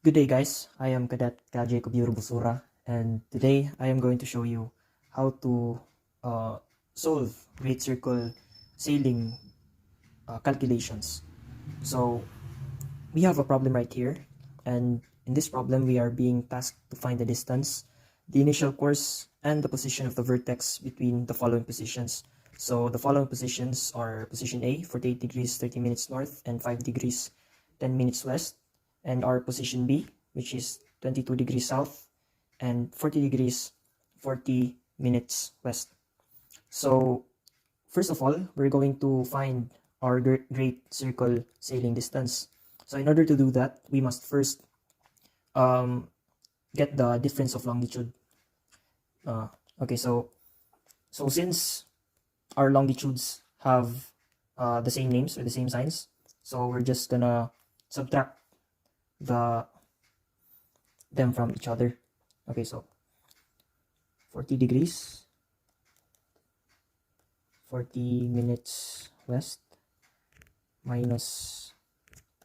Good day guys, I am Cadet Kajay Kubiru Busura, and today I am going to show you how to solve great circle sailing calculations. So we have a problem right here, and in this problem we are being tasked to find the distance, the initial course, and the position of the vertex between the following positions. So the following positions are position A, 48 degrees 30 minutes north and 5 degrees 10 minutes west, and our position B, which is 22 degrees south and 40 degrees 40 minutes west. So first of all, we're going to find our great circle sailing distance. So in order to do that, we must first get the difference of longitude. Okay, so since our longitudes have the same names or the same signs, so we're just gonna subtract them from each other. Okay, so 40 degrees 40 minutes west minus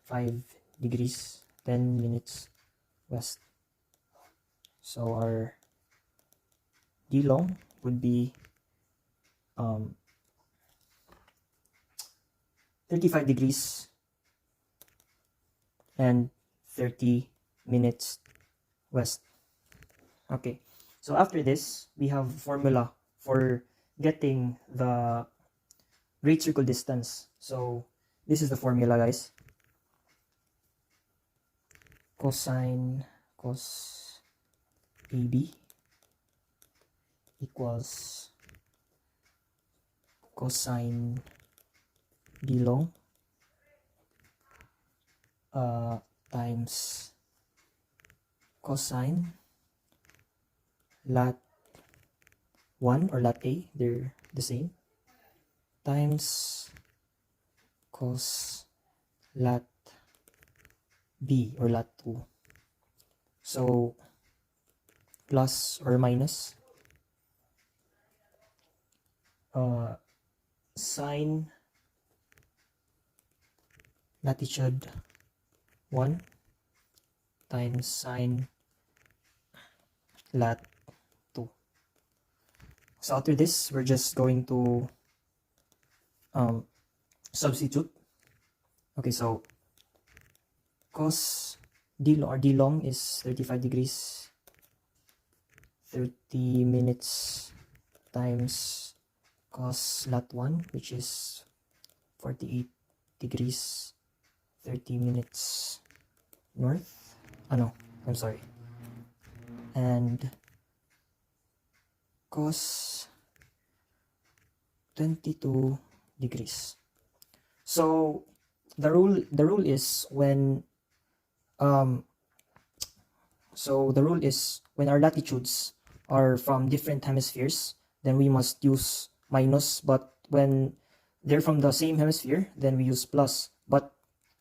5 degrees 10 minutes west. So our D long would be 35 degrees and 30 minutes west. Okay, so after this we have formula for getting the great circle distance. So this is the formula, guys. Cos AB equals cosine D long times cosine lat 1 or lat A, they're the same, times cos lat B or lat 2. So plus or minus sine latitude 1 times sine lat 2. So after this, we're just going to substitute. Okay, so cos D long is 35 degrees 30 minutes times cos lat 1, which is 48 degrees 30 minutes north. No, I'm sorry. And cos 22 degrees. So the rule is when our latitudes are from different hemispheres, then we must use minus, but when they're from the same hemisphere, then we use plus. But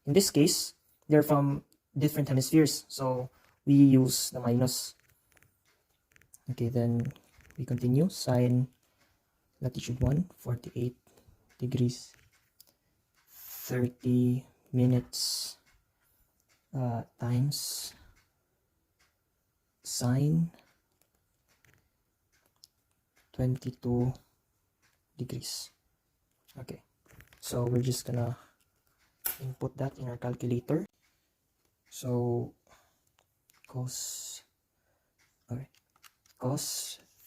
in this case, they're from different hemispheres, so we use the minus. Okay, then we continue. Sine latitude 1, 48 degrees 30 minutes times sine 22 degrees. Okay, so we're just gonna input that in our calculator. So cos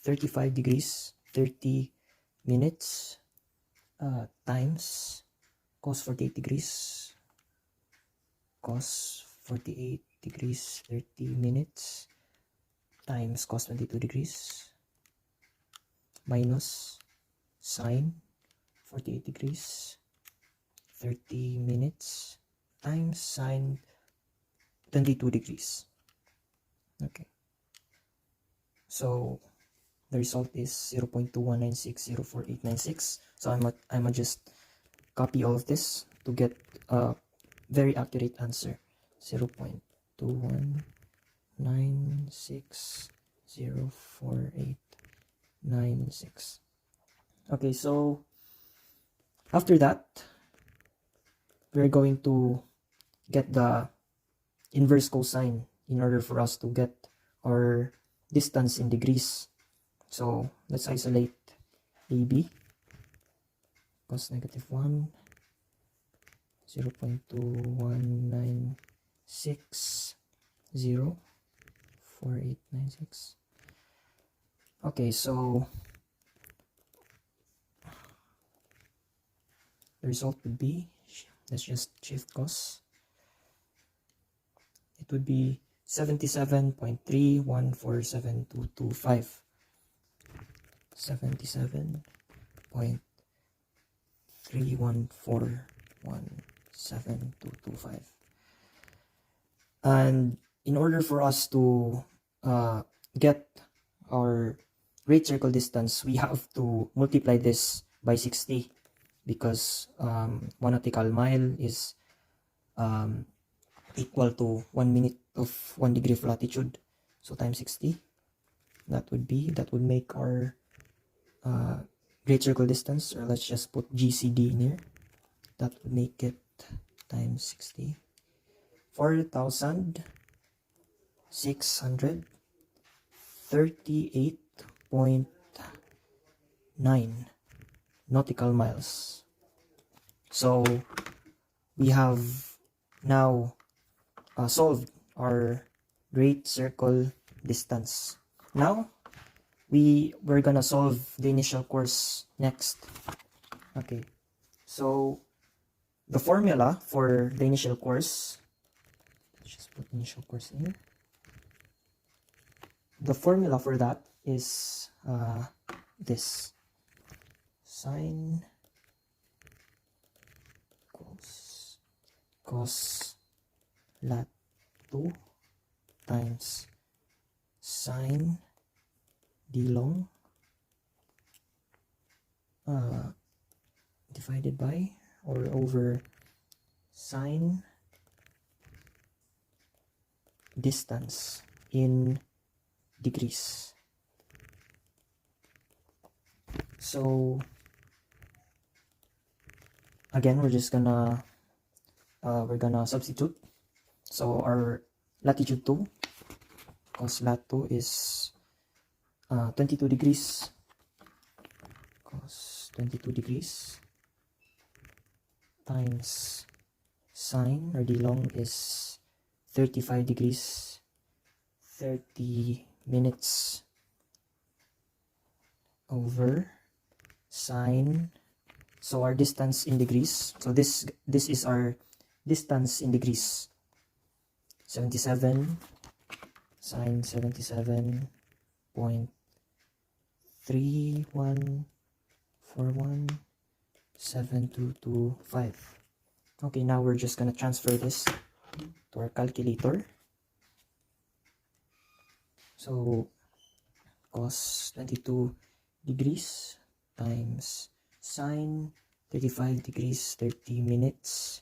35 degrees 30 minutes times cos 48 degrees 30 minutes times cos 22 degrees minus sine 48 degrees 30 minutes times sine 22 degrees. Okay, so the result is 0.219604896. So I'm just copy all of this to get a very accurate answer. 0.219604896. Okay, so after that, we're going to get the inverse cosine in order for us to get our distance in degrees. So let's isolate AB. Cos negative 1, 0.21960, 4896. Okay, so the result would be, let's just shift cos. It would be 77.3147225. 77.3141725. And in order for us to get our great circle distance, we have to multiply this by 60, because 1 nautical mile is equal to 1 minute of 1 degree of latitude. So times 60, that would make our great circle distance, or let's just put GCD in here. That would make it times 60, 4,638.9 nautical miles. So we have now solved our great circle distance. Now we're gonna solve the initial course next. Okay, so the formula for the initial course, let's just put initial course in here. The formula for that is this: sine equals cos lat 2 times sine d long divided by or over sine distance in degrees. So again, we're gonna substitute. So our latitude 2, cos lat 2 is 22 degrees. Cos 22 degrees times sine, or d long, is 35 degrees, 30 minutes, over sine. So our distance in degrees, so this is our distance in degrees: 77 sine 77.3141725. Okay, now we're just gonna transfer this to our calculator. So cos 22 degrees times sine 35 degrees 30 minutes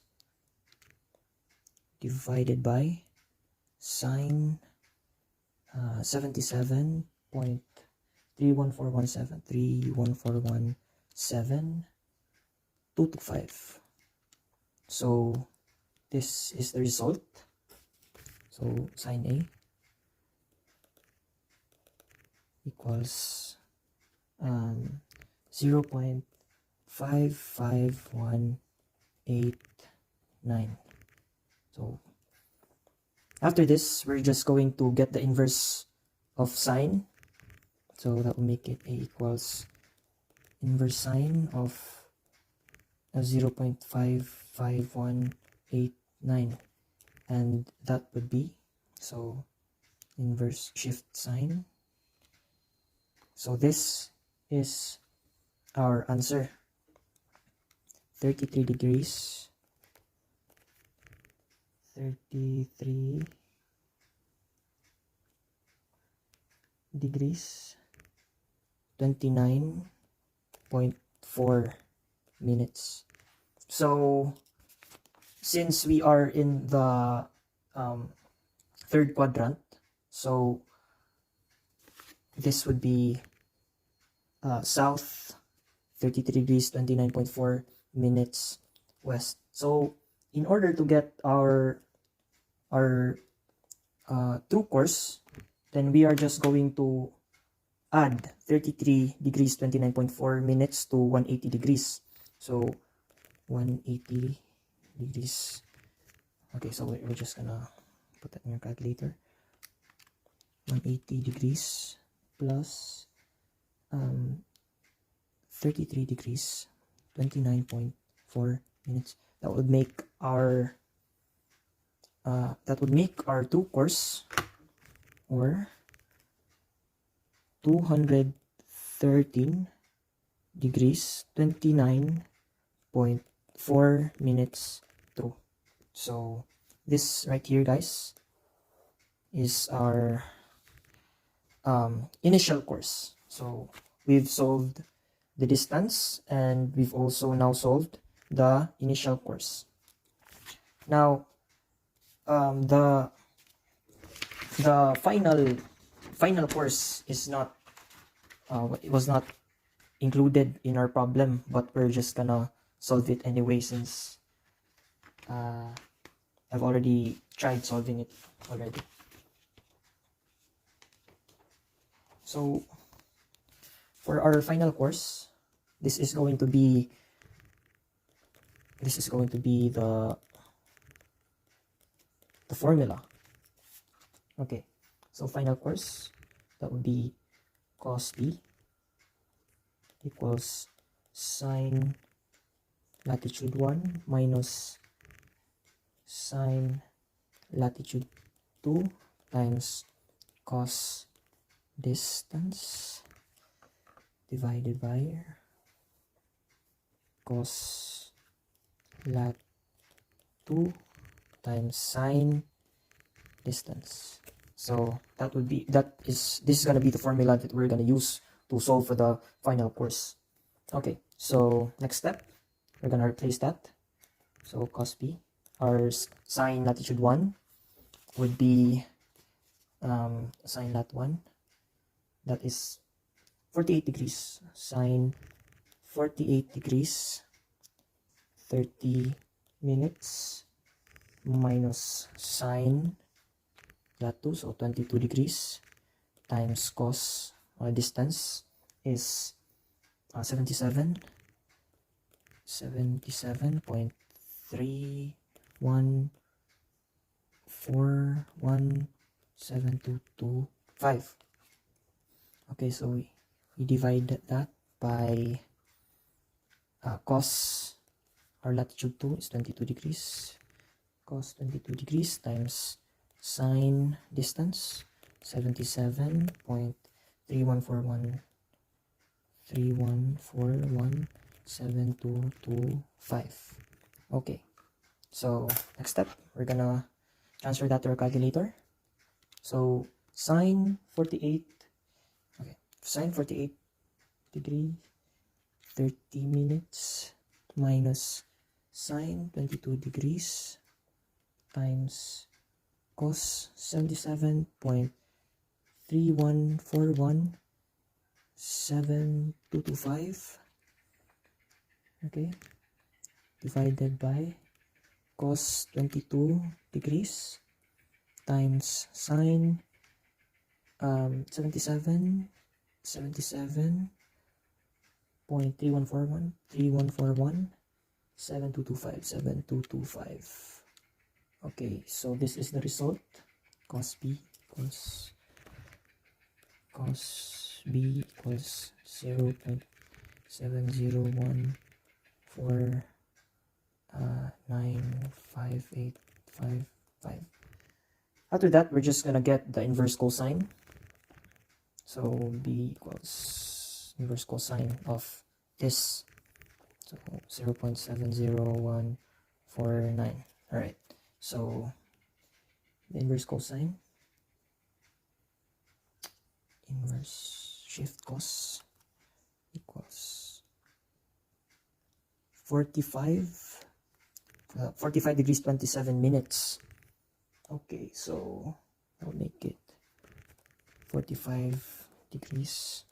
divided by sine 77.31417 So this is the result. So sine A equals 0.55189. So after this, we're just going to get the inverse of sine. So that will make it A equals inverse sine of 0.55189, and that would be, so inverse shift sine. So this is our answer: 33 degrees, 33 degrees 29.4 minutes. So since we are in the third quadrant, so this would be south, 33 degrees 29.4 minutes west. So in order to get our true course, then we are just going to add 33 degrees 29.4 minutes to 180 degrees. So 180 degrees. Okay, so we're just gonna put that in your calculator. 180 degrees plus 33 degrees 29.4 minutes. That would make our true course, or 213 degrees 29.4 minutes true. So this right here, guys, is our initial course. So we've solved the distance, and we've also now solved the initial course. Now the final course is not it was not included in our problem, but we're just gonna solve it anyway, since I've already tried solving it already. So for our final course, this is going to be the formula. Okay, so final course, that would be cos B equals sine latitude 1 minus sine latitude 2 times cos distance divided by cos lat 2 times sine distance. So this is going to be the formula that we're going to use to solve for the final course. Okay, so next step, we're going to replace that. So cos B, our sine latitude 1 would be sine lat 1, that is 48 degrees, sine 48 degrees 30 minutes minus sine lat 2, so 22 degrees, times cos distance is 77.3141725. Okay, so we divide that by cos our latitude 2 is 22 degrees, cos 22 degrees times sine distance 77.3141725. Okay, so next step, we're gonna transfer that to our calculator. So sine 48 degree 30 minutes minus sine 22 degrees times cos 77.3141725, okay, divided by cos 22 degrees times sine 77.3141725. Okay, so this is the result. Cos B equals 0.701495855. After that, we're just gonna get the inverse cosine. So B equals inverse cosine of this, so 0.70149. All right, so the inverse cosine, inverse shift cos equals 45 degrees 27 minutes. Okay, so I'll make it 45 degrees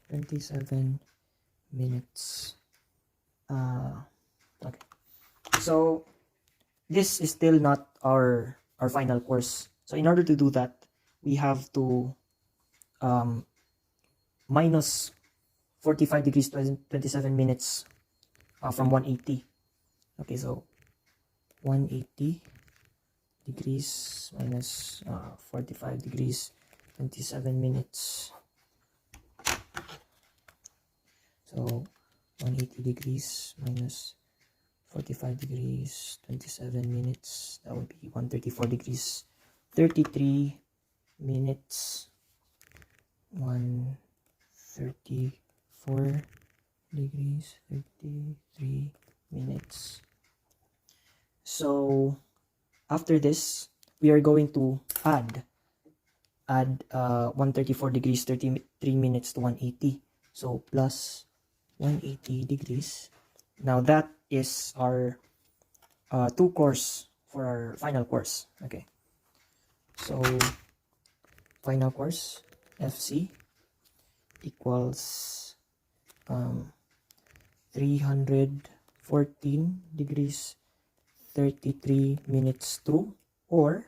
27 minutes. Okay, so this is still not our final course. So in order to do that, we have to minus 45 degrees 27 minutes from 180. Okay, so 180 degrees minus 45 degrees 27 minutes. So 180 degrees minus 45 degrees 27 minutes, that would be 134 degrees 33 minutes. 134 degrees 33 minutes. So after this, we are going to add 134 degrees 33 minutes to 180. So plus 180 degrees. Now that is our two course for our final course. Okay, so final course FC equals 314 degrees 33 minutes true, or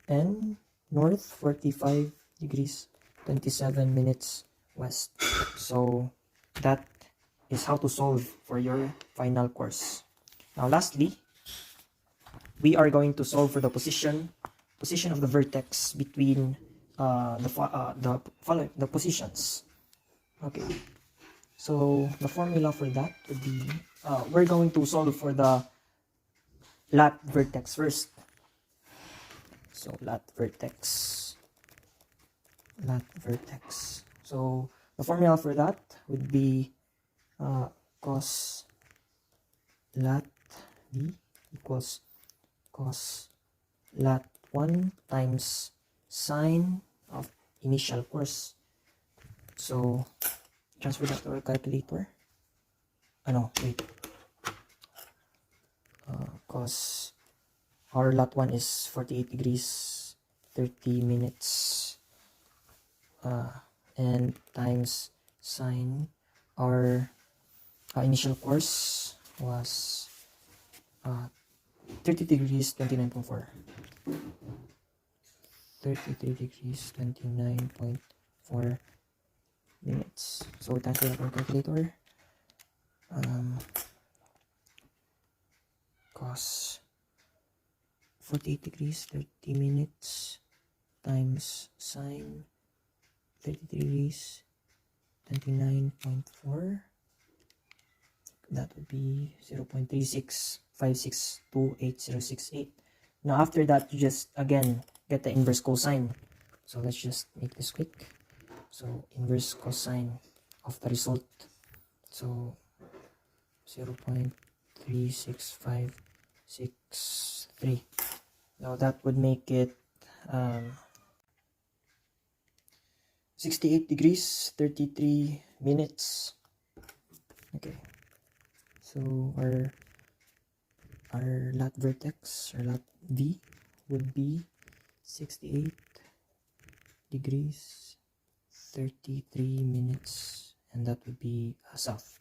N north 45 degrees 27 minutes west. So that is how to solve for your final course. Now lastly, we are going to solve for the position of the vertex between the positions. Okay, so the formula for that would be we're going to solve for the lat vertex first. So lat vertex. So the formula for that would be cos lat b equals cos lat 1 times sine of initial course. So transfer that to our calculator. Wait. Cos our lat 1 is 48 degrees 30 minutes and times sine our initial course was 30 degrees 29.4. 33 degrees 29.4 minutes. So transfer that to our calculator. Cos 48 degrees 30 minutes times sine 30 degrees 29.4, that would be 0.36562868. Now after that, you just again get the inverse cosine. So let's just make this quick. So inverse cosine of the result, so 0.36563. Now that would make it 68 degrees 33 minutes. Okay, so our lat vertex, or lat V, would be 68 degrees 33 minutes, and that would be south.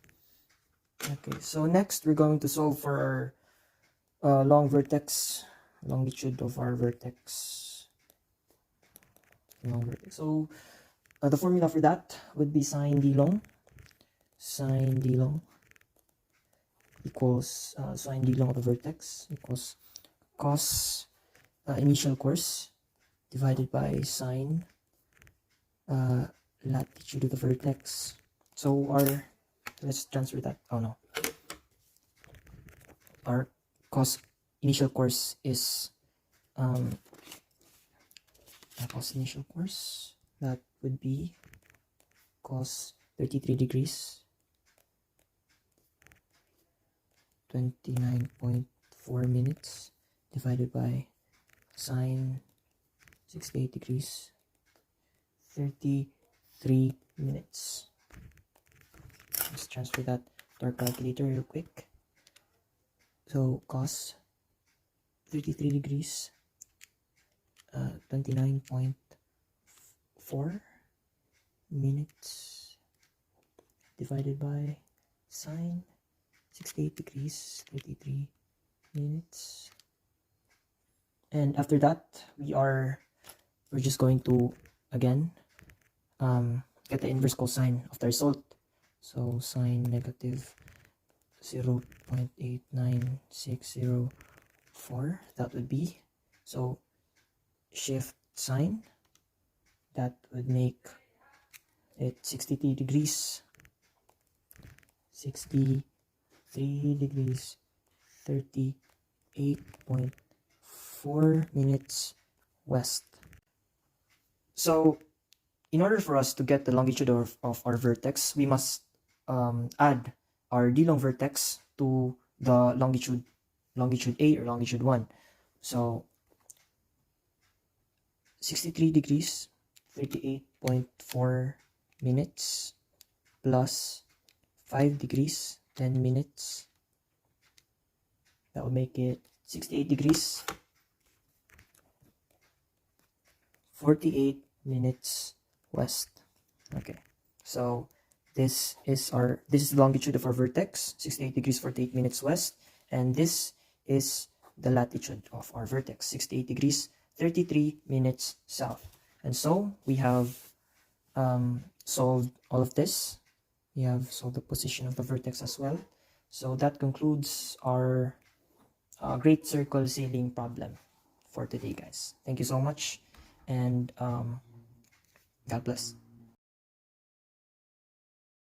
Okay, so next we're going to solve for our long vertex, longitude of our vertex. So the formula for that would be sine d long equals sine d long of the vertex equals cos initial course divided by sine latitude of the vertex. So let's transfer that. Our cos initial course is cos initial course, that would be cos 33 degrees 29.4 minutes divided by sine 68 degrees 33 minutes. Let's transfer that to our calculator real quick. So cos 33 degrees 29.4 minutes divided by sine 68 degrees 33 minutes. And after that, we're just going to again get the inverse cosine of the result. So sine negative 0.89604, that would be, so shift sine, that would make it 63 degrees, 63 degrees, 38.4 minutes west. So in order for us to get the longitude of our vertex, we must add our d long vertex to the longitude A or longitude 1. So 63 degrees, 38.4 minutes plus 5 degrees, 10 minutes. That would make it 68 degrees, 48 minutes west. Okay, so this is the longitude of our vertex, 68 degrees 48 minutes west, and this is the latitude of our vertex, 68 degrees 33 minutes south. And so we have solved all of this. We have solved the position of the vertex as well. So that concludes our great circle sailing problem for today, guys. Thank you so much, and God bless.